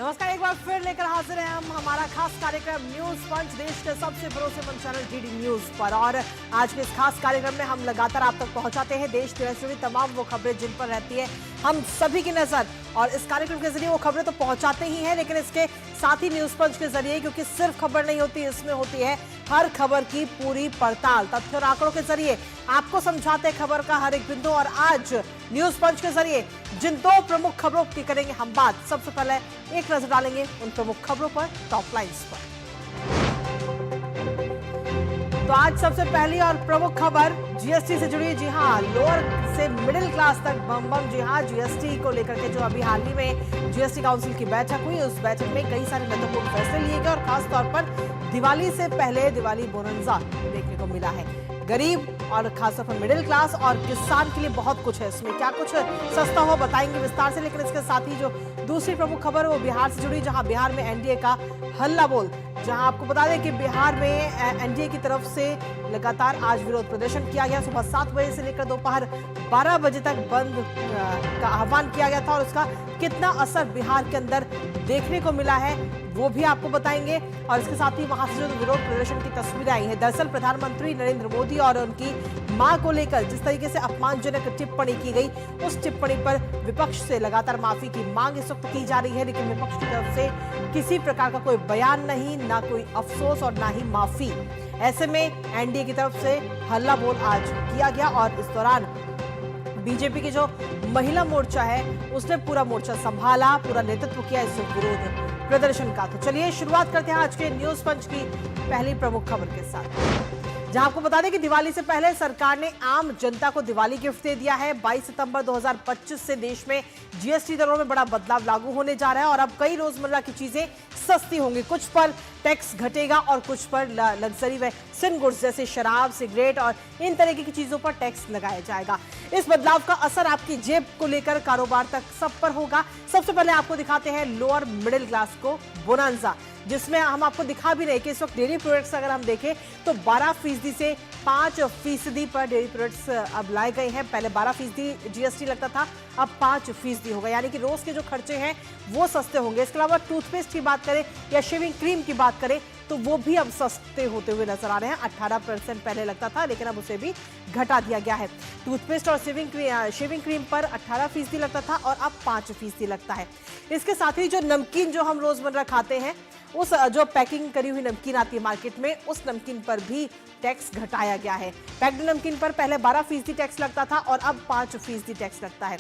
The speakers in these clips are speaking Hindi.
नमस्कार, एक बार फिर लेकर हाजिर हैं हम हमारा खास कार्यक्रम न्यूज पंच, देश के सबसे भरोसेमंद चैनल डीडी न्यूज पर। और आज के इस खास कार्यक्रम में हम लगातार आप तक पहुंचाते हैं देश दुनिया से जुड़ी तमाम वो खबरें जिन पर रहती है हम सभी की नजर। और इस कार्यक्रम के जरिए वो खबरें तो पहुंचाते ही हैं, लेकिन इसके साथ ही न्यूज पंच के जरिए, क्योंकि सिर्फ खबर नहीं होती, इसमें होती है हर खबर की पूरी पड़ताल, तथ्य और आंकड़ों के जरिए आपको समझाते हैं खबर का हर एक बिंदु। और आज न्यूज पंच के जरिए जिन दो प्रमुख खबरों की करेंगे हम बात, सबसे पहले एक नजर डालेंगे उन प्रमुख खबरों पर, टॉप लाइंस पर। तो आज सबसे पहली और प्रमुख खबर जीएसटी से जुड़ी। जी हाँ, लोअर से मिडिल क्लास तक बम बम। जी हाँ, जीएसटी को लेकर के जो अभी हाल ही में जीएसटी काउंसिल की बैठक हुई, उस बैठक में कई सारे महत्वपूर्ण फैसले लिए गए और खासतौर पर दिवाली से पहले दिवाली बोनंजा देखने को मिला है। गरीब और खासतौर पर मिडिल क्लास और किसान के लिए बहुत कुछ है इसमें, क्या कुछ सस्ता हो बताएंगे विस्तार से। लेकिन इसके साथ ही जो दूसरी प्रमुख खबर है वो बिहार से जुड़ी, जहां बिहार में एनडीए का हल्ला बोल। जहां आपको बता दें कि बिहार में एनडीए की तरफ से लगातार आज विरोध प्रदर्शन किया गया। सुबह 7 बजे से लेकर दोपहर 12 बजे तक बंद का आह्वान किया गया था और उसका कितना असर बिहार के अंदर देखने को मिला है वो भी आपको बताएंगे। और इसके साथ ही वहां से जो विरोध प्रदर्शन की तस्वीरें आई हैं, दरअसल प्रधानमंत्री नरेंद्र मोदी और उनकी मां को लेकर जिस तरीके से अपमानजनक टिप्पणी की गई, उस टिप्पणी पर विपक्ष से लगातार माफी की मांग इस वक्त की जा रही है। लेकिन विपक्ष की तरफ से किसी प्रकार का कोई बयान नहीं, ना कोई अफसोस और ना ही माफी। ऐसे में एनडीए की तरफ से हल्ला बोल आज किया गया और इस दौरान बीजेपी की जो महिला मोर्चा है उसने पूरा मोर्चा संभाला, पूरा नेतृत्व किया इस विरोध प्रदर्शन का। तो चलिए शुरुआत करते हैं आज के न्यूज पंच की पहली प्रमुख खबर के साथ, जहां आपको बता दें कि दिवाली से पहले सरकार ने आम जनता को दिवाली गिफ्ट दे दिया है। 22 सितंबर 2025 से देश में जीएसटी दरों में बड़ा बदलाव लागू होने जा रहा है और अब कई रोजमर्रा की चीजें सस्ती होंगी। कुछ पर टैक्स घटेगा और कुछ पर लग्जरी व सिन गुड्स जैसे शराब, सिगरेट और इन तरह की चीजों पर टैक्स लगाया जाएगा। इस बदलाव का असर आपकी जेब को लेकर कारोबार तक सब पर होगा। सबसे पहले आपको दिखाते हैं लोअर मिडिल क्लास को बोनांजा, जिसमें हम आपको दिखा भी रहे कि इस वक्त डेयरी प्रोडक्ट्स अगर हम देखें तो 12% से 5% पर डेयरी प्रोडक्ट्स अब लाए गए हैं। पहले 12% जीएसटी लगता था, अब 5% होगा, यानी कि रोज के जो खर्चे हैं वो सस्ते होंगे। इसके अलावा टूथपेस्ट की बात करें या शेविंग क्रीम की बात करें तो वो भी अब सस्ते होते हुए नजर आ रहे हैं। 18% पहले लगता था, लेकिन अब उसे भी घटा दिया गया है। टूथपेस्ट और शेविंग क्रीम पर 18% लगता था और अब 5% लगता है। इसके साथ ही जो नमकीन जो हम रोजमर्रा खाते हैं, उस जो पैकिंग करी हुई नमकीन आती है मार्केट में, उस नमकीन पर भी टैक्स घटाया गया है। पैक्ड नमकीन पर पहले 12% टैक्स लगता था और अब 5% टैक्स लगता है।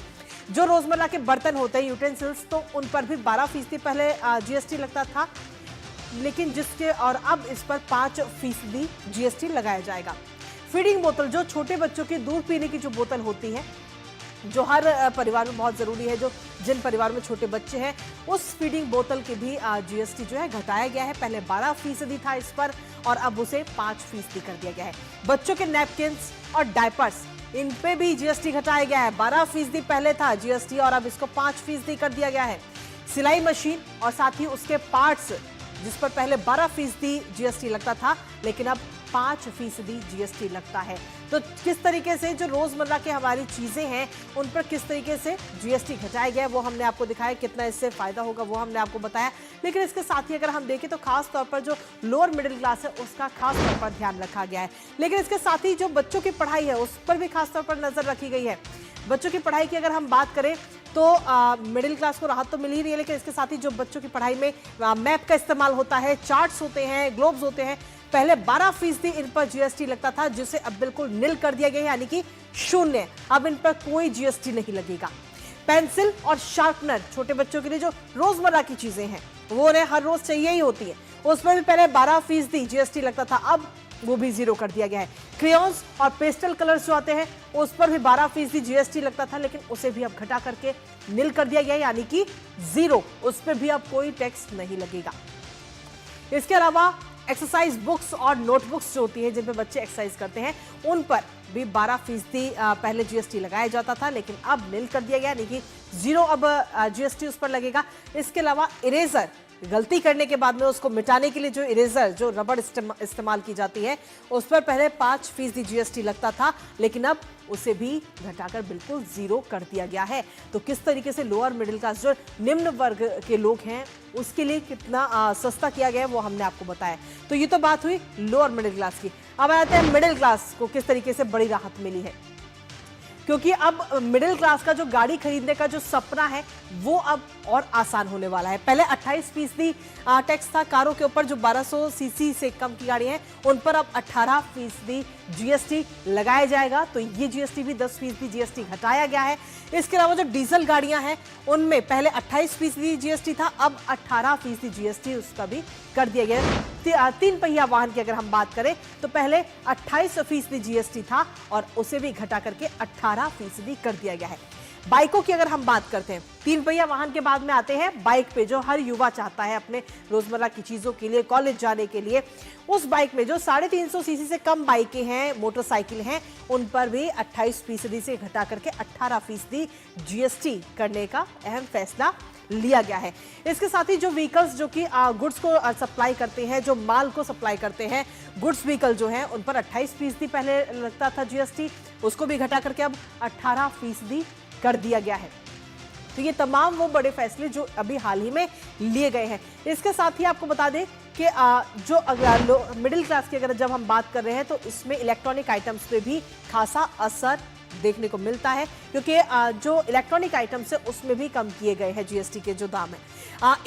जो रोजमर्रा के बर्तन होते हैं, यूटेंसिल्स, तो उन पर भी 12% पहले जीएसटी लगता था, लेकिन जिसके और अब इस पर 5% जीएसटी लगाया जाएगा। फीडिंग बोतल, जो छोटे बच्चों की दूध पीने की जो बोतल होती है, जो हर परिवार में बहुत जरूरी है, जो जिन परिवार में छोटे बच्चे हैं, उस फीडिंग बोतल की भी जीएसटी जो है घटाया गया है। पहले 12% था इस पर और अब उसे 5% कर दिया गया है। बच्चों के नैपकिन्स और डायपर्स, इन पे भी जीएसटी घटाया गया है। 12% पहले था जीएसटी और अब इसको 5% कर दिया गया है। सिलाई मशीन और साथ ही उसके पार्ट्स, जिस पर पहले 12% जीएसटी लगता था, लेकिन अब 5% जीएसटी लगता है। तो किस तरीके से जो रोजमर्रा के हमारी चीजें हैं उन पर किस तरीके से जीएसटी घटाया गया है वो हमने आपको दिखाया, कितना इससे फायदा होगा वो हमने आपको बताया। लेकिन इसके साथ ही अगर हम देखें तो खास तौर पर जो लोअर मिडिल क्लास है उसका खास तौर पर ध्यान रखा गया है। लेकिन इसके साथ ही जो बच्चों की पढ़ाई है उस पर भी खास तौर पर नजर रखी गई है। बच्चों की पढ़ाई की अगर हम बात करें तो मिडिल क्लास को राहत तो मिल ही रही है, लेकिन इसके साथ ही जो बच्चों की पढ़ाई में मैप का इस्तेमाल होता है, चार्ट्स होते हैं, ग्लोब्स होते हैं, पहले 12% इन पर जीएसटी लगता था, जिसे अब बिल्कुल निल कर दिया गया है, यानी कि शून्य। अब इन पर कोई जीएसटी नहीं लगेगा। पेंसिल और शार्पनर, छोटे बच्चों के लिए जो रोजमर्रा की चीजें हैं वो उन्हें हर रोज चाहिए ही होती है, उस पर भी पहले 12% जीएसटी लगता था, अब वो भी 0 कर दिया गया है। क्रेयॉन्स और पेस्टल कलर्स जो आते हैं उस पर भी 12% जीएसटी लगता था, लेकिन उसे भी अब घटा करके निल कर दिया गया है, यानी कि 0, उस पर भी अब कोई टैक्स नहीं लगेगा। इसके अलावा एक्सरसाइज बुक्स और नोटबुक्स जो होती है जिन पे बच्चे एक्सरसाइज करते हैं, उन पर भी 12% पहले जीएसटी लगाया जाता था, लेकिन अब निल कर दिया गया, यानी कि जीरो अब जीएसटी उस पर लगेगा। इसके अलावा इरेजर, गलती करने के बाद में उसको मिटाने के लिए जो इरेजर, जो रबड़ इस्तेमाल की जाती है, उस पर पहले 5% जीएसटी लगता था, लेकिन अब उसे भी घटाकर बिल्कुल जीरो कर दिया गया है। तो किस तरीके से लोअर मिडिल क्लास, जो निम्न वर्ग के लोग हैं, उसके लिए कितना सस्ता किया गया है वो हमने आपको बताया। तो ये तो बात हुई लोअर मिडिल क्लास की। अब आते हैं मिडिल क्लास को किस तरीके से बड़ी राहत मिली है, क्योंकि अब मिडिल क्लास का जो गाड़ी खरीदने का जो सपना है वो अब और आसान होने वाला है। पहले 28% टैक्स था कारों के ऊपर, जो 1200 सीसी से कम की गाड़ी हैं उन पर अब 18% जीएसटी लगाया जाएगा। तो ये जीएसटी भी 10% जीएसटी घटाया गया है। इसके अलावा जो डीजल गाड़ियां हैं उनमें पहले 28% जीएसटी था, अब 18% जीएसटी उसका भी कर दिया गया है। 3 पहिया वाहन की अगर हम बात करें तो पहले 28% जीएसटी था और उसे भी घटा करके 18% कर दिया गया है। बाइकों की अगर हम बात करते हैं, 3 पहिया वाहन के बाद में आते हैं बाइक पे, जो हर युवा चाहता है अपने रोजमर्रा की चीजों के लिए, कॉलेज जाने के लिए। उस बाइक में जो 350 सीसी से कम बाइकें हैं, मोटरसाइकिल हैं, उन पर भी 28% से घटा करके 18% जीएसटी करने का अहम फैसला लिया गया है। इसके साथ ही जो व्हीकल्स जो कि गुड्स को सप्लाई करते हैं, जो माल को सप्लाई करते हैं, गुड्स व्हीकल जो हैं, उन पर 28% पहले लगता था जीएसटी, उसको भी घटा करके अब 18% कर दिया गया है। तो ये तमाम वो बड़े फैसले जो अभी हाल ही में लिए गए हैं। इसके साथ ही आपको बता दें कि जो अगर मिडिल क्लास की अगर जब हम बात कर रहे हैं तो इसमें इलेक्ट्रॉनिक आइटम्स पे भी खासा असर देखने को मिलता है, क्योंकि जो इलेक्ट्रॉनिक आइटम्स है उसमें भी कम किए गए हैं जीएसटी के जो दाम है।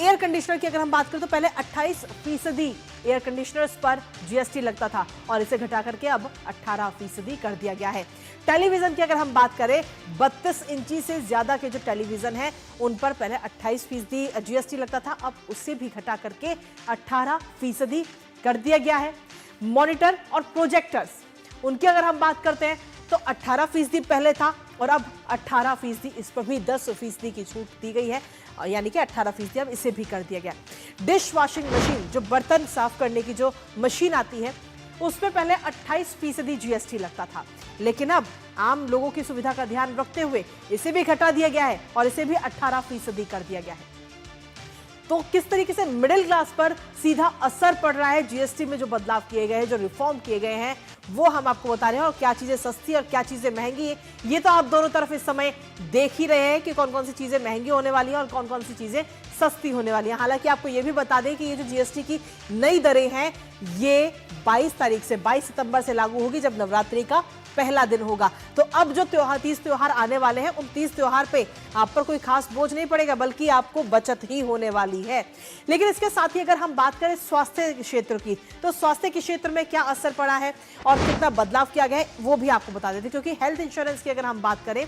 एयर कंडीशनर की अगर हम बात करें तो पहले 28% एयर कंडीशनर्स पर जीएसटी लगता था और इसे घटा करके अब 18% कर दिया गया है। टेलीविजन की अगर हम बात करें, 32 इंची से ज्यादा के जो टेलीविजन है उन पर पहले 28% जीएसटी लगता था, अब उसे भी घटा करके 18% कर दिया गया है। मॉनिटर और प्रोजेक्टर्स, उनकी अगर हम बात करते हैं तो 18% पहले था और अब 18%, इस पर भी 10% की छूट दी गई है, यानी कि 18% अब इसे भी कर दिया गया। डिश वॉशिंग मशीन, जो बर्तन साफ करने की जो मशीन आती है, उस पर पहले 28% जीएसटी लगता था, लेकिन अब आम लोगों की सुविधा का ध्यान रखते हुए इसे भी घटा दिया गया है और इसे भी 18% कर दिया गया है। तो किस तरीके से मिडिल क्लास पर सीधा असर पड़ रहा है जीएसटी में जो बदलाव किए गए हैं, जो रिफॉर्म किए गए हैं, वो हम आपको बता रहे हैं। और क्या चीजें सस्ती और क्या चीजें महंगी है, ये तो आप दोनों तरफ इस समय देख ही रहे हैं कि कौन कौन सी चीजें महंगी होने वाली हैं और कौन कौन सी चीजें सस्ती होने वाली हैं। हालांकि आपको ये भी बता दें कि ये जो जीएसटी की नई दरें हैं, ये 22 तारीख से 22 सितंबर से लागू होगी, जब नवरात्रि का पहला दिन होगा। तो अब जो 30 त्योहार आने वाले हैं, उन 30 त्योहार पे आप पर कोई खास बोझ नहीं पड़ेगा, बल्कि आपको बचत ही होने वाली है। लेकिन इसके साथ ही अगर हम बात करें स्वास्थ्य क्षेत्र की, तो स्वास्थ्य के क्षेत्र में क्या असर पड़ा है और कितना बदलाव किया गया है, वो भी आपको बता देते हैं। क्योंकि हेल्थ इंश्योरेंस की अगर हम बात करें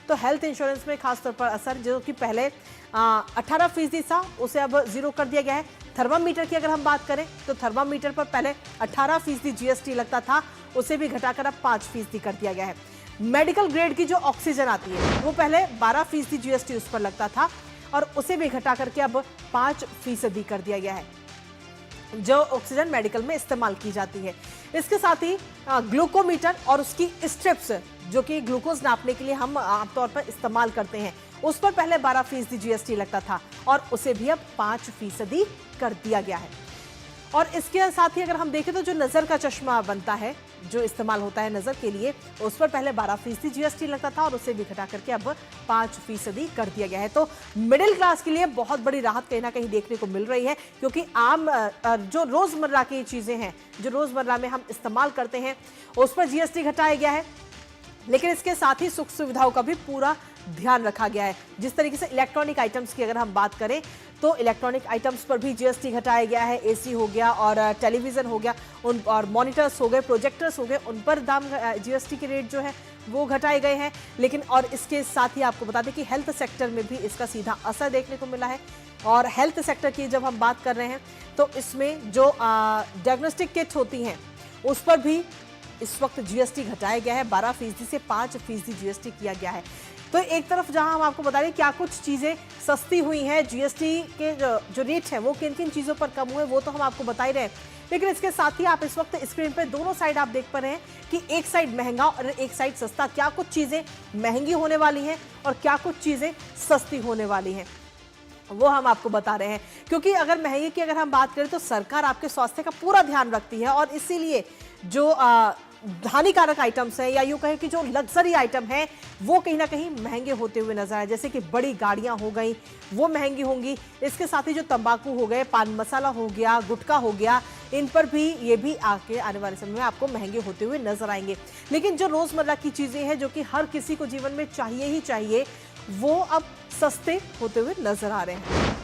तो हेल्थ इंश्योरेंस में खासतौर पर असर, जो कि पहले 18% था, उसे अब जीरो कर दिया गया है। थर्मामीटर की अगर हम बात करें तो थर्मामीटर पर पहले 18% जीएसटी लगता था, उसे भी घटाकर अब 5% कर दिया गया है। मेडिकल ग्रेड की जो ऑक्सीजन आती है, वो पहले 12% जीएसटी उस पर लगता था और उसे भी घटा करके अब 5% कर दिया गया है, जो ऑक्सीजन मेडिकल में इस्तेमाल की जाती है। इसके साथ ही ग्लूकोमीटर और उसकी स्ट्रिप्स, जो कि ग्लूकोज नापने के लिए हम आमतौर पर इस्तेमाल करते हैं, उस पर पहले 12% जीएसटी लगता था और उसे भी अब 5% कर दिया गया है। और इसके साथ ही अगर हम देखें तो जो नजर का चश्मा बनता है, जो इस्तेमाल होता है नजर के लिए, उस पर पहले 12% जीएसटी लगता था और उसे भी घटा करके अब 5% कर दिया गया है। तो मिडिल क्लास के लिए बहुत बड़ी राहत कहीं ना कहीं देखने को मिल रही है, क्योंकि आम जो रोजमर्रा की चीजें हैं, जो रोजमर्रा में हम इस्तेमाल करते हैं, उस पर जीएसटी घटाया गया है, लेकिन इसके साथ ही सुख सुविधाओं का भी पूरा ध्यान रखा गया है। जिस तरीके से इलेक्ट्रॉनिक आइटम्स की अगर हम बात करें तो इलेक्ट्रॉनिक आइटम्स पर भी जीएसटी घटाया गया है। एसी हो गया और टेलीविजन हो गया, उन और मॉनिटर्स हो गए, प्रोजेक्टर्स हो गए, उन पर दाम जीएसटी के रेट जो है वो घटाए गए हैं। लेकिन और इसके साथ ही आपको बता दें कि हेल्थ सेक्टर में भी इसका सीधा असर देखने को मिला है। और हेल्थ सेक्टर की जब हम बात कर रहे हैं तो इसमें जो डायग्नोस्टिक किट्स होती हैं, उस पर भी इस वक्त जीएसटी घटाया गया है, 12% से 5% जीएसटी किया गया है। तो एक तरफ जहां हम आपको बता दें क्या कुछ चीजें सस्ती हुई हैं, जीएसटी के जो रेट हैं वो किन किन चीजों पर कम हुए, वो तो हम आपको बता ही रहे हैं। लेकिन इसके साथ ही आप इस वक्त स्क्रीन पे दोनों साइड आप देख पा रहे हैं कि एक साइड महंगा और एक साइड सस्ता। क्या कुछ चीजें महंगी होने वाली हैं और क्या कुछ चीजें सस्ती होने वाली हैं, वो हम आपको बता रहे हैं। क्योंकि अगर महंगे की अगर हम बात करें तो सरकार आपके स्वास्थ्य का पूरा ध्यान रखती है और इसीलिए जो हानिकारक आइटम्स हैं या यूं कहें कि जो लग्जरी आइटम है वो कहीं ना कहीं महंगे होते हुए नजर आए। जैसे कि बड़ी गाड़ियां हो गई वो महंगी होंगी। इसके साथ ही जो तंबाकू हो गए, पान मसाला हो गया, गुटखा हो गया, इन पर भी ये भी आने वाले समय में आपको महंगे होते हुए नजर आएंगे। लेकिन जो रोजमर्रा की चीजें हैं जो कि हर किसी को जीवन में चाहिए ही चाहिए, वो अब सस्ते होते हुए नजर आ रहे हैं।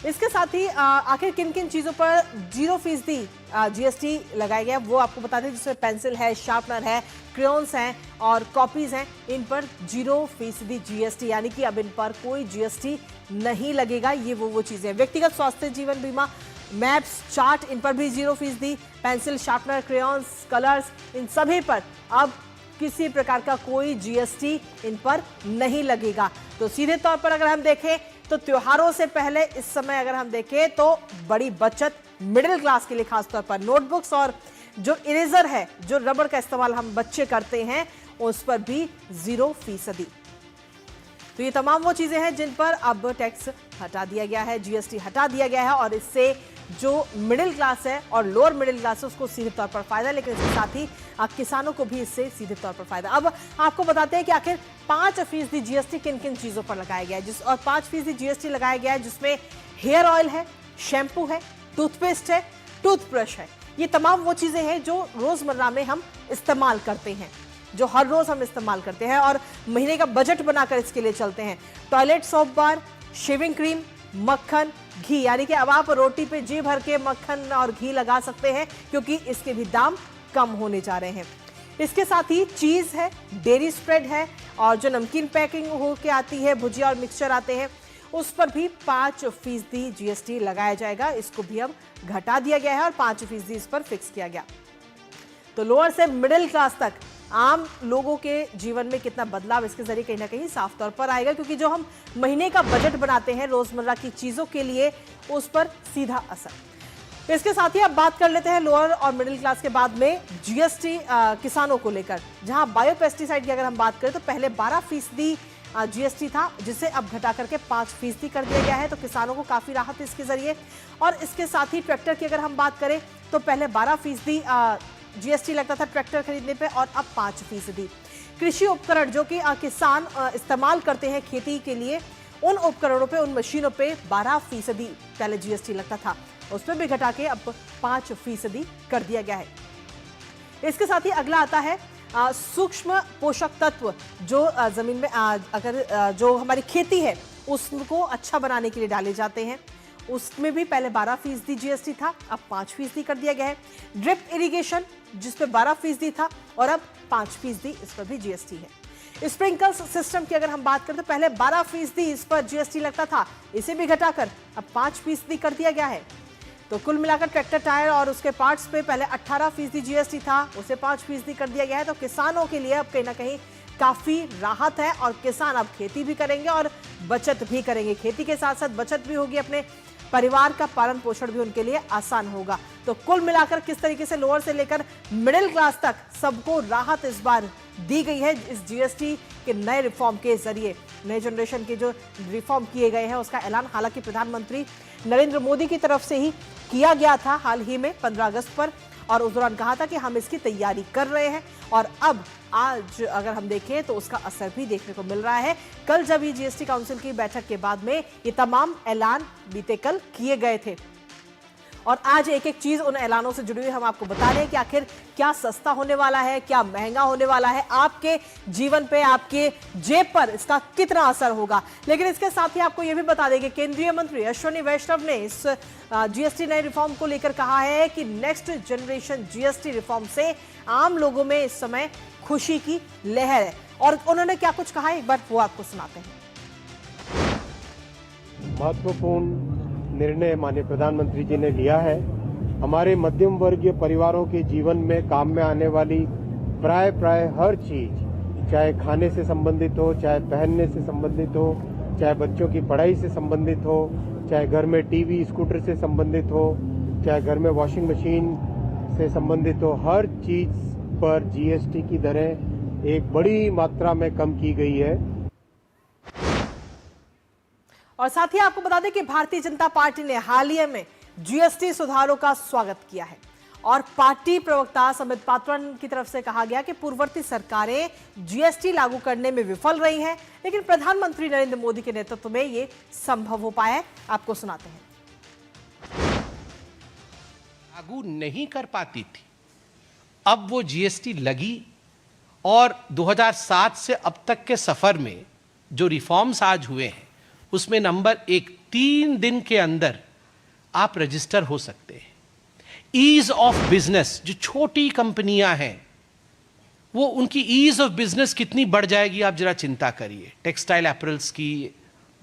इसके साथ ही आखिर किन किन चीजों पर 0% जीएसटी लगाया गया वो आपको बता दें, जिसमें पेंसिल है, शार्पनर है, क्रेयॉन्स हैं और कॉपीज हैं, इन पर 0% जीएसटी, यानी कि अब इन पर कोई जीएसटी नहीं लगेगा। ये वो चीजें, व्यक्तिगत स्वास्थ्य जीवन बीमा, मैप्स, चार्ट, इन पर भी 0%, पेंसिल, शार्पनर, क्रेयॉन्स, कलर्स, इन सभी पर अब किसी प्रकार का कोई जीएसटी इन पर नहीं लगेगा। तो सीधे तौर पर अगर हम देखें तो त्योहारों से पहले इस समय अगर हम देखें तो बड़ी बचत मिडिल क्लास के लिए, खासतौर पर नोटबुक्स और जो इरेजर है, जो रबड़ का इस्तेमाल हम बच्चे करते हैं, उस पर भी 0%। तो ये तमाम वो चीजें हैं जिन पर अब टैक्स हटा दिया गया है, जीएसटी हटा दिया गया है और इससे जो मिडिल क्लास है और लोअर मिडिल क्लास है उसको सीधे तौर पर फायदा, लेकिन इसके साथ ही किसानों को भी इससे सीधे तौर पर फायदा। अब आपको बताते हैं कि आखिर 5% जीएसटी किन किन चीजों पर लगाया गया है, और 5% जीएसटी लगाया गया है जिसमें हेयर ऑयल है, शैम्पू है, टूथपेस्ट है, टूथब्रश है। ये तमाम वो चीजें हैं जो रोजमर्रा में हम इस्तेमाल करते हैं, जो हर रोज हम इस्तेमाल करते हैं और महीने का बजट बनाकर इसके लिए चलते हैं। Toilet soap bar, shaving cream, मक्खन, घी, यानी कि अब आप रोटी पे जी भर के मक्खन और घी लगा सकते हैं क्योंकि इसके भी दाम कम होने जा रहे हैं। इसके साथ ही चीज है, डेयरी स्प्रेड है और जो नमकीन पैकिंग होके आती है, भुजिया और मिक्सचर आते हैं, उस पर भी 5% जीएसटी लगाया जाएगा। इसको भी अब घटा दिया गया है और 5% इस पर फिक्स किया गया। तो लोअर से मिडिल क्लास तक आम लोगों के जीवन में कितना बदलाव इसके जरिए कहीं ना कहीं साफ तौर पर आएगा, क्योंकि जो हम महीने का बजट बनाते हैं रोजमर्रा की चीजों के लिए, उस पर सीधा असर। इसके साथ ही अब बात कर लेते हैं लोअर और मिडिल क्लास के बाद में जीएसटी किसानों को लेकर, जहां बायोपेस्टिसाइड की अगर हम बात करें तो पहले 12% जीएसटी था, जिसे अब घटा करके 5% कर दिया गया है। तो किसानों को काफी राहत इसके जरिए। और इसके साथ ही ट्रैक्टर की अगर हम बात करें तो पहले 12% जीएसटी लगता था ट्रैक्टर खरीदने पे और अब 5%। कृषि उपकरण जो कि किसान इस्तेमाल करते हैं खेती के लिए, उन उपकरणों पे, उन मशीनों पे 12% पहले जीएसटी लगता था, उस पर भी घटा के अब 5% कर दिया गया है। इसके साथ ही अगला आता है सूक्ष्म पोषक तत्व, जो जमीन में अगर जो हमारी खेती है उसको अच्छा बनाने के लिए डाले जाते हैं, उसमें भी पहले 12% जीएसटी था, अब 5% कर दिया गया है। ड्रिप इरिगेशन जिसपे 12% था और अब 5% इस पर भी जीएसटी है। स्प्रिंकल सिस्टम की अगर हम बात करें तो पहले 12% इस पर जीएसटी लगता था, इसे भी घटाकर अब 5% कर दिया गया है। तो कुल मिलाकर ट्रैक्टर टायर और उसके पार्ट्स पे पहले 18% जीएसटी था, उसे 5% कर दिया गया है। तो किसानों के लिए अब कहीं ना कहीं काफी राहत है और किसान अब खेती भी करेंगे और बचत भी करेंगे। खेती के साथ साथ बचत भी होगी, अपने परिवार का पालन पोषण भी उनके लिए आसान होगा। तो कुल मिलाकर किस तरीके से लोअर से लेकर मिडिल क्लास तक सबको राहत इस बार दी गई है इस जीएसटी के नए रिफॉर्म के जरिए। नए जनरेशन के जो रिफॉर्म किए गए हैं उसका ऐलान हालांकि प्रधानमंत्री नरेंद्र मोदी की तरफ से ही किया गया था हाल ही में 15 अगस्त पर, और उस दौरान कहा था कि हम इसकी तैयारी कर रहे हैं और अब आज अगर हम देखें तो उसका असर भी देखने को मिल रहा है। कल जब ये जीएसटी काउंसिल की बैठक के बाद में ये तमाम ऐलान बीते कल किए गए थे और आज एक एक चीज उन ऐलानों से जुड़ी हुई हम आपको बता रहे हैं कि आखिर क्या सस्ता होने वाला है, क्या महंगा होने वाला है, आपके जीवन पे, आपके जेब पर इसका कितना असर होगा। लेकिन इसके साथ ही आपको यह भी बता दें कि केंद्रीय मंत्री अश्विनी वैष्णव ने इस जीएसटी नए रिफॉर्म को लेकर कहा है कि नेक्स्ट जनरेशन जीएसटी रिफॉर्म से आम लोगों में इस समय खुशी की लहर है। और उन्होंने क्या कुछ कहा है, एक बार वो आपको सुनाते हैं। महत्वपूर्ण निर्णय माननीय प्रधानमंत्री जी ने लिया है। हमारे मध्यम वर्गीय परिवारों के जीवन में काम में आने वाली प्राय हर चीज, चाहे खाने से संबंधित हो, चाहे पहनने से संबंधित हो, चाहे बच्चों की पढ़ाई से संबंधित हो, चाहे घर में टीवी, स्कूटर से संबंधित हो, चाहे घर में वॉशिंग मशीन से संबंधित हो, हर चीज पर जीएसटी की दरें एक बड़ी मात्रा में कम की गई है। और साथ ही आपको बता दें कि भारतीय जनता पार्टी ने हाल ही में जीएसटी सुधारों का स्वागत किया है और पार्टी प्रवक्ता संबित पात्रा की तरफ से कहा गया कि पूर्ववर्ती सरकारें जीएसटी लागू करने में विफल रही हैं, लेकिन प्रधानमंत्री नरेंद्र मोदी के नेतृत्व में ये संभव हो पाया है। आपको सुनाते हैं। लागू नहीं कर पाती थी, अब वो जीएसटी लगी और 2007 से अब तक के सफर में जो रिफॉर्म्स आज हुए हैं उसमें नंबर 1, 3 दिन के अंदर आप रजिस्टर हो सकते हैं। ईज ऑफ बिजनेस, जो छोटी कंपनियां हैं वो उनकी ईज ऑफ बिजनेस कितनी बढ़ जाएगी आप जरा चिंता करिए। टेक्सटाइल एपरल्स की,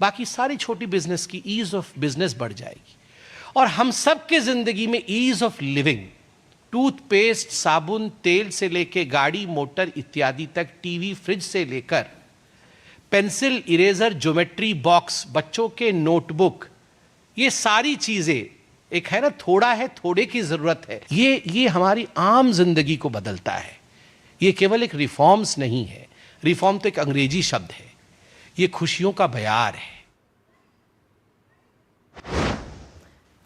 बाकी सारी छोटी बिजनेस की ईज ऑफ बिजनेस बढ़ जाएगी। और हम सब के जिंदगी में ईज ऑफ लिविंग, टूथपेस्ट, साबुन, तेल से लेके गाड़ी मोटर इत्यादि तक, टीवी फ्रिज से लेकर पेंसिल, इरेजर, ज्योमेट्री बॉक्स, बच्चों के नोटबुक, ये सारी चीजें, एक है ना थोड़ा है थोड़े की जरूरत है, ये हमारी आम जिंदगी को बदलता है। ये केवल एक रिफॉर्म्स नहीं है, रिफॉर्म तो एक अंग्रेजी शब्द है, ये खुशियों का बयार है।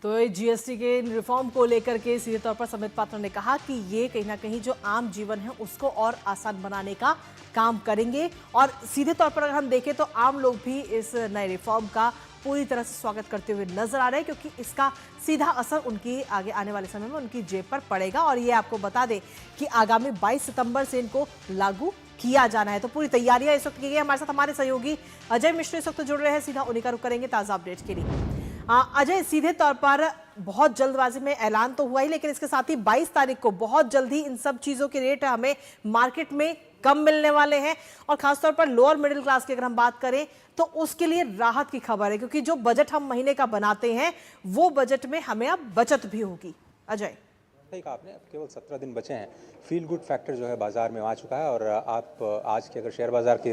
तो जीएसटी के रिफॉर्म को लेकर के सीधे तौर पर संबित पात्रा ने कहा कि ये कहीं ना कहीं जो आम जीवन है उसको और आसान बनाने का काम करेंगे और सीधे तौर पर अगर हम देखें तो आम लोग भी इस नए रिफॉर्म का पूरी तरह से स्वागत करते हुए नजर आ रहे हैं, क्योंकि इसका सीधा असर उनकी आगे आने वाले समय में उनकी जेब पर पड़ेगा। और ये आपको बता दें कि आगामी 22 सितंबर से इनको लागू किया जाना है। तो पूरी तैयारियां इस वक्त की गई। हमारे साथ हमारे सहयोगी अजय मिश्र इस वक्त जुड़ रहे हैं, सीधा उन्हीं का रुख करेंगे ताजा अपडेट के लिए। अजय, सीधे तौर पर बहुत जल्दबाजी में ऐलान तो हुआ ही, लेकिन इसके साथ ही 22 तारीख को बहुत जल्दी इन सब चीजों के रेट हमें मार्केट में कम मिलने वाले हैं और खासतौर पर लोअर मिडिल क्लास की अगर हम बात करें तो उसके लिए राहत की खबर है, क्योंकि जो बजट हम महीने का बनाते हैं वो बजट में हमें अब बचत भी होगी। अजय, सही कहा आपने, अब केवल 17 दिन बचे हैं। फील गुड फैक्टर जो है बाजार में आ चुका है और आप आज के अगर शेयर बाजार के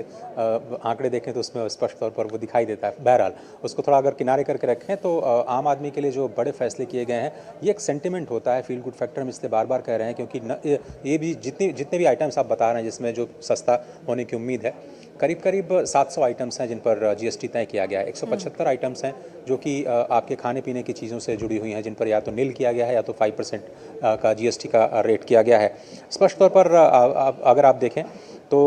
आंकड़े देखें तो उसमें स्पष्ट तौर पर वो दिखाई देता है। बहरहाल उसको थोड़ा अगर किनारे करके रखें तो आम आदमी के लिए जो बड़े फैसले किए गए हैं ये एक सेंटिमेंट होता है। फील गुड फैक्टर हम इसलिए बार बार कह रहे हैं क्योंकि ये भी जितने भी आइटम्स आप बता रहे हैं जिसमें जो सस्ता होने की उम्मीद है, करीब 700 आइटम्स हैं जिन पर जीएसटी तय किया गया है। 175 आइटम्स हैं जो कि आपके खाने पीने की चीज़ों से जुड़ी हुई हैं, जिन पर या तो नील किया गया है या तो 5% का जीएसटी का रेट किया गया है। स्पष्ट तौर पर अगर आप देखें तो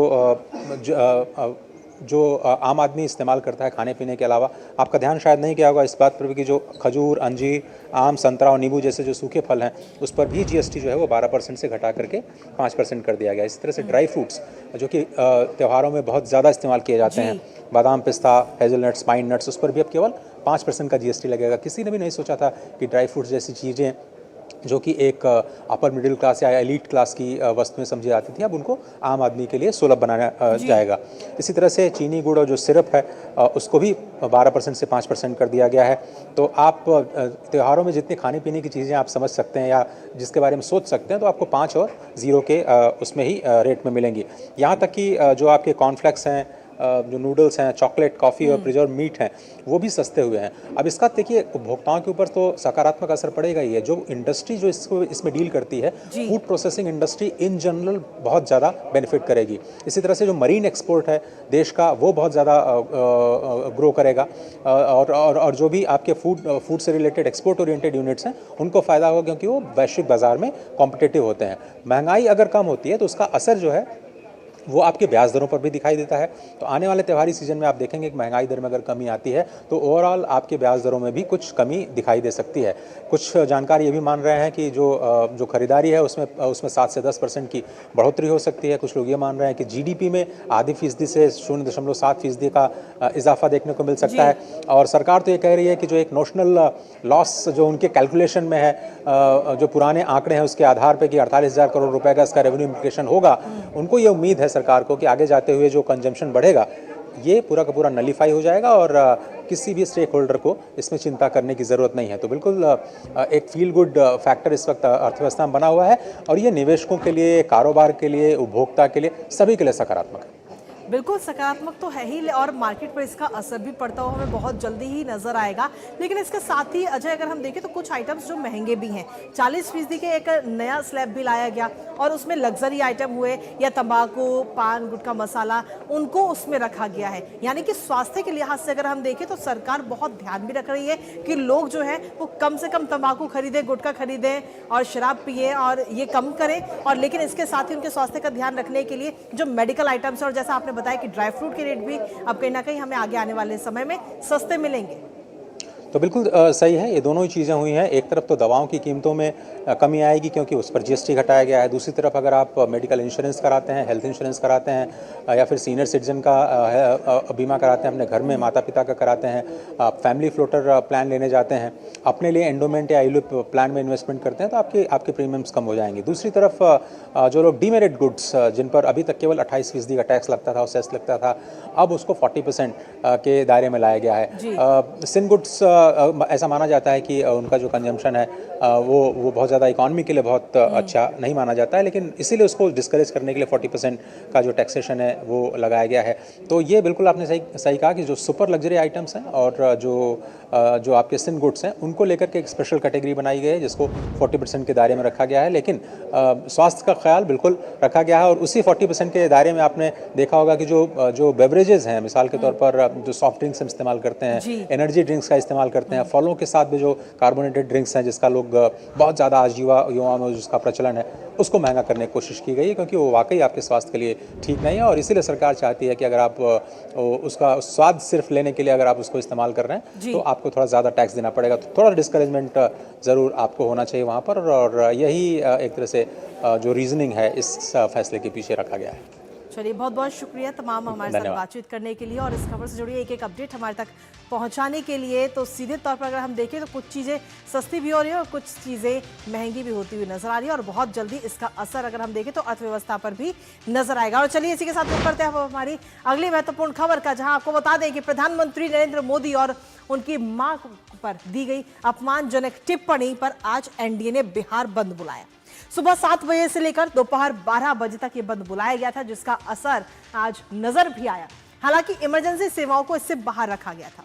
जो आम आदमी इस्तेमाल करता है खाने पीने के अलावा, आपका ध्यान शायद नहीं गया होगा इस बात पर कि जो खजूर, अंजीर, आम, संतरा और नींबू जैसे जो सूखे फल हैं उस पर भी जीएसटी जो है वो 12% से घटा करके 5% कर दिया गया। इसी तरह से ड्राई फ्रूट्स जो कि त्योहारों में बहुत ज़्यादा इस्तेमाल किए जाते हैं, बादाम, पिस्ता, हेज़लनट्स, पाइन नट्स, उस पर भी अब केवल 5% का जीएसटी लगेगा। किसी ने भी नहीं सोचा था कि ड्राई फ्रूट्स जैसी चीज़ें जो कि एक अपर मिडिल क्लास या एलीट क्लास की वस्तुएं समझी जाती थी, अब उनको आम आदमी के लिए सुलभ बनाया जाएगा। इसी तरह से चीनी, गुड़ और जो सिरप है उसको भी 12% से 5% कर दिया गया है। तो आप त्योहारों में जितने खाने पीने की चीज़ें आप समझ सकते हैं या जिसके बारे में सोच सकते हैं तो आपको 5 और 0 के उसमें ही रेट में मिलेंगी। यहाँ तक कि जो आपके कॉर्नफ्लेक्स हैं, जो नूडल्स हैं, चॉकलेट, कॉफ़ी और प्रिजर्व मीट हैं वो भी सस्ते हुए हैं। अब इसका देखिए उपभोक्ताओं के ऊपर तो सकारात्मक असर पड़ेगा ही है। जो इंडस्ट्री जो इसमें डील करती है, food processing industry in general बहुत ज़्यादा बेनिफिट करेगी। इसी तरह से जो मरीन एक्सपोर्ट है देश का वो बहुत ज़्यादा ग्रो करेगा और जो भी आपके फूड से रिलेटेड एक्सपोर्ट ओरिएंटेड यूनिट्स हैं उनको फ़ायदा होगा, क्योंकि वो वैश्विक बाजार में कॉम्पिटिटिव होते हैं। महंगाई अगर कम होती है तो उसका असर जो है वो आपके ब्याज दरों पर भी दिखाई देता है। तो आने वाले त्योहारी सीजन में आप देखेंगे कि महंगाई दर में अगर कमी आती है तो ओवरऑल आपके ब्याज दरों में भी कुछ कमी दिखाई दे सकती है। कुछ जानकार ये भी मान रहे हैं कि जो खरीदारी है उसमें 7 से 10% की बढ़ोतरी हो सकती है। कुछ लोग ये मान रहे हैं कि जीडीपी में आधी फीसदी से 0.7% का इजाफा देखने को मिल सकता है। और सरकार तो ये कह रही है कि जो एक नोशनल लॉस जो उनके कैलकुलेशन में है, जो पुराने आंकड़े हैं उसके आधार पर कि 48,000 करोड़ रुपए का इसका रेवेन्यू इम्प्लिकेशन होगा, उनको ये उम्मीद है सरकार को कि आगे जाते हुए जो कंजम्पशन बढ़ेगा ये पूरा का पूरा नलीफाई हो जाएगा और किसी भी स्टेक होल्डर को इसमें चिंता करने की ज़रूरत नहीं है। तो बिल्कुल एक फील गुड फैक्टर इस वक्त अर्थव्यवस्था में बना हुआ है और ये निवेशकों के लिए, कारोबार के लिए, उपभोक्ता के लिए, सभी के लिए सकारात्मक है। बिल्कुल सकारात्मक तो है ही, और मार्केट पर इसका असर भी पड़ता हुआ हमें बहुत जल्दी ही नजर आएगा। लेकिन इसके साथ ही अजय, अगर हम देखें तो कुछ आइटम्स जो महंगे भी हैं, 40% के एक नया स्लैब भी लाया गया और उसमें लग्जरी आइटम हुए या तंबाकू, पान, गुटखा, मसाला, उनको उसमें रखा गया है। यानी कि स्वास्थ्य के लिहाज से अगर हम देखें तो सरकार बहुत ध्यान भी रख रही है कि लोग जो है वो कम से कम तंबाकू खरीदे, गुटखा खरीदें और शराब पिए और ये कम करें। और लेकिन इसके साथ ही उनके स्वास्थ्य का ध्यान रखने के लिए जो मेडिकल आइटम्स, और जैसा आपने बताया कि ड्राई फ्रूट के रेट भी अब कहीं ना कहीं हमें आगे आने वाले समय में सस्ते मिलेंगे। तो बिल्कुल सही है, ये दोनों ही चीज़ें हुई हैं। एक तरफ तो दवाओं की कीमतों में कमी आएगी क्योंकि उस पर जीएसटी घटाया गया है। दूसरी तरफ अगर आप मेडिकल इंश्योरेंस कराते हैं, हेल्थ इंश्योरेंस कराते हैं या फिर सीनियर सिटीजन का बीमा कराते हैं, अपने घर में माता पिता का कराते हैं, फैमिली फ्लोटर प्लान लेने जाते हैं, अपने लिए एंडोमेंट या आईलू प्लान में इन्वेस्टमेंट करते हैं, तो आपके प्रीमियम्स कम हो जाएंगे। दूसरी तरफ जो लोग डीमेरिट गुड्स जिन पर अभी तक केवल 28% का टैक्स लगता था और सेस लगता था, अब उसको 40% के दायरे में लाया गया है। सिन गुड्स ऐसा माना जाता है कि उनका जो कंजम्पशन है वो बहुत ज़्यादा इकॉनमी के लिए बहुत अच्छा नहीं माना जाता है, लेकिन इसीलिए उसको डिस्करेज करने के लिए 40% का जो टैक्सेशन है वो लगाया गया है। तो ये बिल्कुल आपने सही कहा कि जो सुपर लग्जरी आइटम्स हैं और जो आपके सिन गुड्स हैं उनको लेकर के एक स्पेशल कैटेगरी बनाई गई है जिसको 40% के दायरे में रखा गया है। लेकिन स्वास्थ्य का ख्याल बिल्कुल रखा गया है और उसी 40% के दायरे में आपने देखा होगा कि जो बेवरेजेस हैं, मिसाल के तौर पर जो सॉफ्ट ड्रिंक्स हम इस्तेमाल करते हैं, एनर्जी ड्रिंक्स का इस्तेमाल करते हैं, फलों के साथ भी जो कार्बोनेटेड ड्रिंक्स हैं जिसका लोग बहुत ज़्यादा आज युवाओं में जिसका प्रचलन है, उसको महंगा करने की कोशिश की गई है क्योंकि वो वाकई आपके स्वास्थ्य के लिए ठीक नहीं है। और इसीलिए सरकार चाहती है कि अगर आप उसका स्वाद सिर्फ लेने के लिए अगर आप उसको इस्तेमाल कर रहे हैं तो आपको थोड़ा ज़्यादा टैक्स देना पड़ेगा। तो थोड़ा डिस्करेजमेंट ज़रूर आपको होना चाहिए वहाँ पर, और यही एक तरह से जो रीजनिंग है इस फैसले के पीछे रखा गया है। चलिए, बहुत बहुत शुक्रिया तमाम हमारे साथ बातचीत करने के लिए और इस खबर से जुड़ी एक एक अपडेट हमारे तक पहुंचाने के लिए। तो सीधे तौर पर अगर हम देखें तो कुछ चीज़ें सस्ती भी हो रही है और कुछ चीज़ें महंगी भी होती हुई नजर आ रही है और बहुत जल्दी इसका असर अगर हम देखें तो अर्थव्यवस्था पर भी नजर आएगा। और चलिए इसी के साथ रुक करते हैं हमारी अगली महत्वपूर्ण खबर का, जहां आपको बता दें कि प्रधानमंत्री नरेंद्र मोदी और उनकी मां पर दी गई अपमानजनक टिप्पणी पर आज एनडीए ने बिहार बंद बुलाया। सुबह 7 बजे से लेकर दोपहर 12 बजे तक ये बंद बुलाया गया था, जिसका असर आज नजर भी आया। हालांकि इमरजेंसी सेवाओं को इससे बाहर रखा गया था।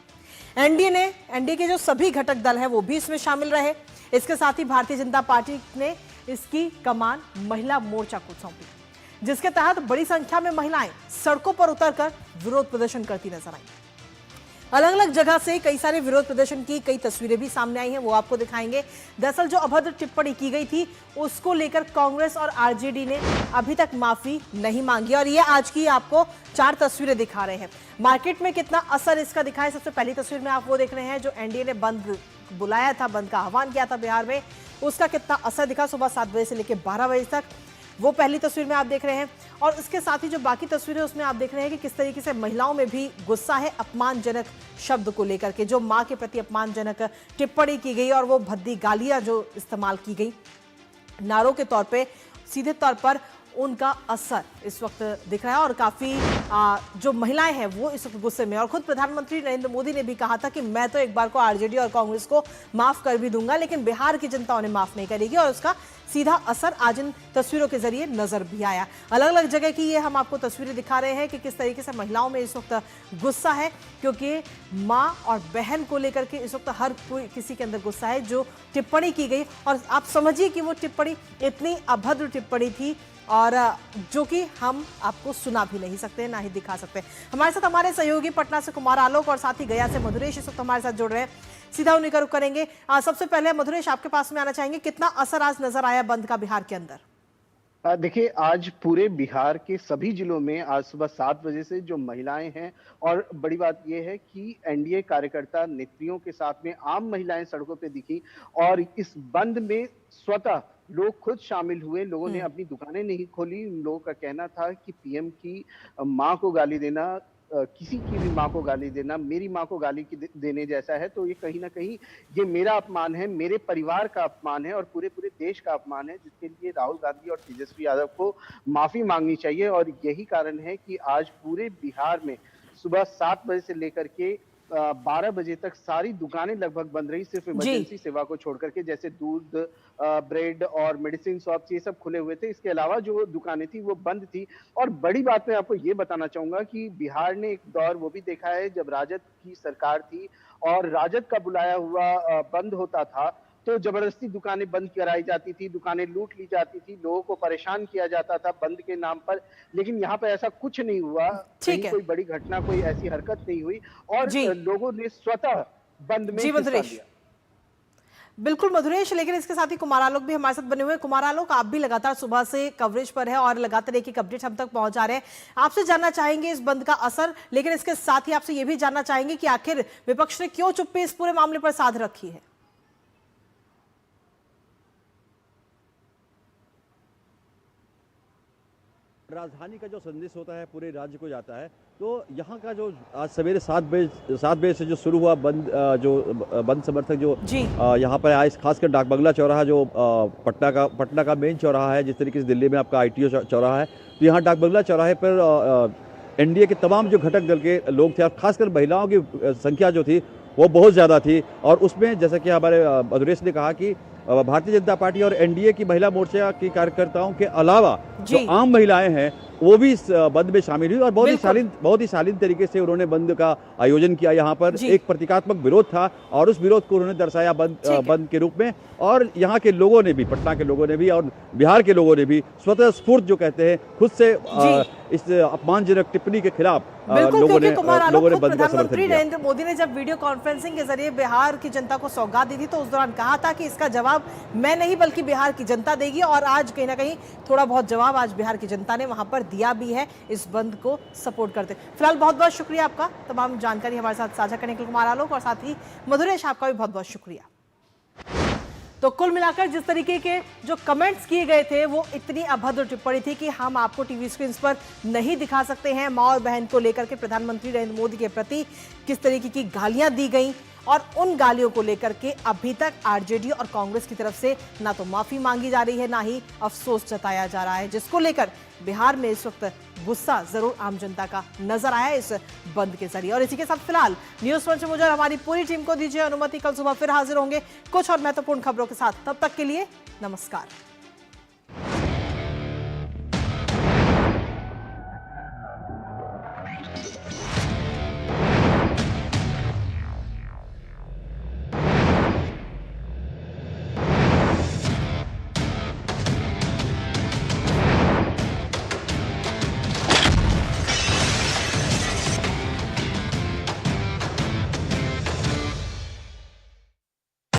एनडीए के जो सभी घटक दल हैं वो भी इसमें शामिल रहे। इसके साथ ही भारतीय जनता पार्टी ने इसकी कमान महिला मोर्चा को सौंपी, जिसके तहत बड़ी संख्या में महिलाएं सड़कों पर उतरकर विरोध प्रदर्शन करती नजर आई। अलग अलग जगह से कई सारे विरोध प्रदर्शन की कई तस्वीरें भी सामने आई हैं, वो आपको दिखाएंगे। दरअसल जो अभद्र टिप्पणी की गई थी उसको लेकर कांग्रेस और आरजेडी ने अभी तक माफी नहीं मांगी और ये आज की आपको 4 तस्वीरें दिखा रहे हैं। मार्केट में कितना असर इसका दिखा है, सबसे पहली तस्वीर में आप वो देख रहे हैं जो एनडीए ने बंद बुलाया था, बंद का आह्वान किया था बिहार में, उसका कितना असर दिखा सुबह 7 बजे से लेकर 12 बजे तक, वो पहली तस्वीर में आप देख रहे हैं। और इसके साथ ही जो बाकी तस्वीरें उसमें आप देख रहे हैं कि किस तरीके से महिलाओं में भी गुस्सा है अपमानजनक शब्द को लेकर के, जो मां के प्रति अपमानजनक टिप्पणी की गई और वो भद्दी गालियां जो इस्तेमाल की गई नारों के तौर पे, सीधे तौर पर उनका असर इस वक्त दिख रहा है। और काफी जो महिलाएं हैं वो इस वक्त गुस्से में, और खुद प्रधानमंत्री नरेंद्र मोदी ने भी कहा था कि मैं तो एक बार को आरजेडी और कांग्रेस को माफ कर भी दूंगा, लेकिन बिहार की जनता उन्हें माफ नहीं करेगी, और उसका सीधा असर आज इन तस्वीरों के जरिए नजर भी आया। अलग अलग जगह की ये हम आपको तस्वीरें दिखा रहे हैं कि किस तरीके से महिलाओं में इस वक्त गुस्सा है, क्योंकि माँ और बहन को लेकर के इस वक्त हर कोई किसी के अंदर गुस्सा है। जो टिप्पणी की गई, और आप समझिए कि वो टिप्पणी इतनी अभद्र टिप्पणी थी और जो कि हम आपको सुना भी नहीं सकते, ना ही दिखा सकते। हमारे साथ हमारे सहयोगी पटना से कुमार आलोक और साथ ही गया से मधुरेश इस वक्त हमारे साथ जुड़ रहे हैं, सीधा उन्हीं का रुख करेंगे। सबसे पहले मधुरेश, आपके पास में आना चाहेंगे, कितना असर आज नजर आया बंद का बिहार के अंदर? देखिए, आज पूरे बिहार के सभी जिलों में आज सुबह 7 बजे से जो महिलाएं हैं, और बड़ी बात यह है कि एनडीए कार्यकर्ता नेत्रियों के साथ में आम महिलाएं सड़कों पे दिखी और इस बंद में स्वतः लोग खुद शामिल हुए। लोगों ने अपनी दुकानें नहीं खोली। लोगों का कहना था कि पीएम की मां को गाली देना, किसी की भी मां को गाली देना मेरी मां को गाली देने जैसा है। तो ये कहीं ना कहीं ये मेरा अपमान है, मेरे परिवार का अपमान है और पूरे देश का अपमान है, जिसके लिए राहुल गांधी और तेजस्वी यादव को माफी मांगनी चाहिए। और यही कारण है कि आज पूरे बिहार में सुबह 7 बजे से लेकर के 12 बजे तक सारी दुकानें लगभग बंद रही, सिर्फ इमरजेंसी सेवा को छोड़ करके, जैसे दूध, ब्रेड और मेडिसिन शॉप्स ये सब खुले हुए थे। इसके अलावा जो दुकानें थी वो बंद थी। और बड़ी बात मैं आपको ये बताना चाहूंगा कि बिहार ने एक दौर वो भी देखा है जब राजद की सरकार थी और राजद का बुलाया हुआ बंद होता था तो जबरदस्ती दुकानें बंद कराई जाती थी, दुकानें लूट ली जाती थी, लोगों को परेशान किया जाता था बंद के नाम पर। लेकिन यहाँ पे ऐसा कुछ नहीं हुआ, कहीं कोई बड़ी घटना, कोई ऐसी हरकत नहीं हुई और लोगों ने स्वतः बंद में हिस्सा लिया। बिल्कुल मधुरेश, लेकिन इसके साथ ही कुमार आलोक भी हमारे साथ बने हुए हैं। कुमार आलोक, आप भी लगातार सुबह से कवरेज पर है और लगातार एक एक अपडेट हम तक पहुंचा रहे हैं। आपसे जानना चाहेंगे इस बंद का असर, लेकिन इसके साथ ही आपसे यह भी जानना चाहेंगे कि आखिर विपक्ष ने क्यों चुप्पी इस पूरे मामले पर साध रखी है। राजधानी का जो संदेश होता है पूरे राज्य को जाता है। तो यहाँ का जो आज सवेरे 7 बजे से जो शुरू हुआ बंद समर्थक जो यहाँ पर आए, खासकर डाक बंगला चौराहा जो पटना का मेन चौराहा है, जिस तरीके से दिल्ली में आपका ITO चौराहा है, तो यहाँ डाक बंगला चौराहे पर NDA के तमाम जो घटक दल के लोग थे और खासकर महिलाओं की संख्या जो थी वो बहुत ज़्यादा थी। और उसमें जैसा कि हमारे मधुरेश ने कहा कि भारतीय जनता पार्टी और NDA की महिला मोर्चा की कार्यकर्ताओं के अलावा जो आम महिलाएं हैं वो भी इस बंद में शामिल हुई और बहुत ही शालीन तरीके से उन्होंने बंद का आयोजन किया। यहाँ पर एक प्रतीकात्मक विरोध था और उस विरोध को उन्होंने दर्शाया बंद के रूप में। और यहाँ के लोगों ने भी, पटना के लोगों ने भी और बिहार के लोगों ने भी स्वतः स्फूर्त जो कहते हैं खुद से इस अपमानजनक टिप्पणी के खिलाफ लोगों ने बंद का समर्थन किया। नरेंद्र मोदी ने जब वीडियो कॉन्फ्रेंसिंग के जरिए बिहार की जनता को सौगात दी थी तो उस दौरान कहा था कि इसका जवाब मैं नहीं बल्कि बिहार की जनता देगी, और आज कहीं ना कहीं थोड़ा बहुत जवाब आज बिहार की जनता ने वहां पर दिया भी है इस बंद को सपोर्ट करते। फिलहाल बहुत बहुत शुक्रिया आपका तमाम जानकारी हमारे साथ साझा करने के लिए कुमार आलोक, और साथ ही मधुरेश आपका भी बहुत बहुत शुक्रिया। तो कुल मिलाकर जिस तरीके के जो कमेंट्स किए गए थे वो इतनी अभद्र टिप्पणी थी कि हम आपको टीवी स्क्रीन पर नहीं दिखा सकते हैं। मां और बहन को लेकर के प्रधानमंत्री नरेंद्र मोदी के प्रति किस तरीके की गालियां दी गई और उन गालियों को लेकर के अभी तक आरजेडी और कांग्रेस की तरफ से ना तो माफी मांगी जा रही है, ना ही अफसोस जताया जा रहा है, जिसको लेकर बिहार में इस वक्त गुस्सा जरूर आम जनता का नजर आया इस बंद के जरिए। और इसी के साथ फिलहाल न्यूज मंच मुझे हमारी पूरी टीम को दीजिए अनुमति, कल सुबह फिर हाजिर होंगे कुछ और महत्वपूर्ण खबरों के साथ। तब तक के लिए नमस्कार।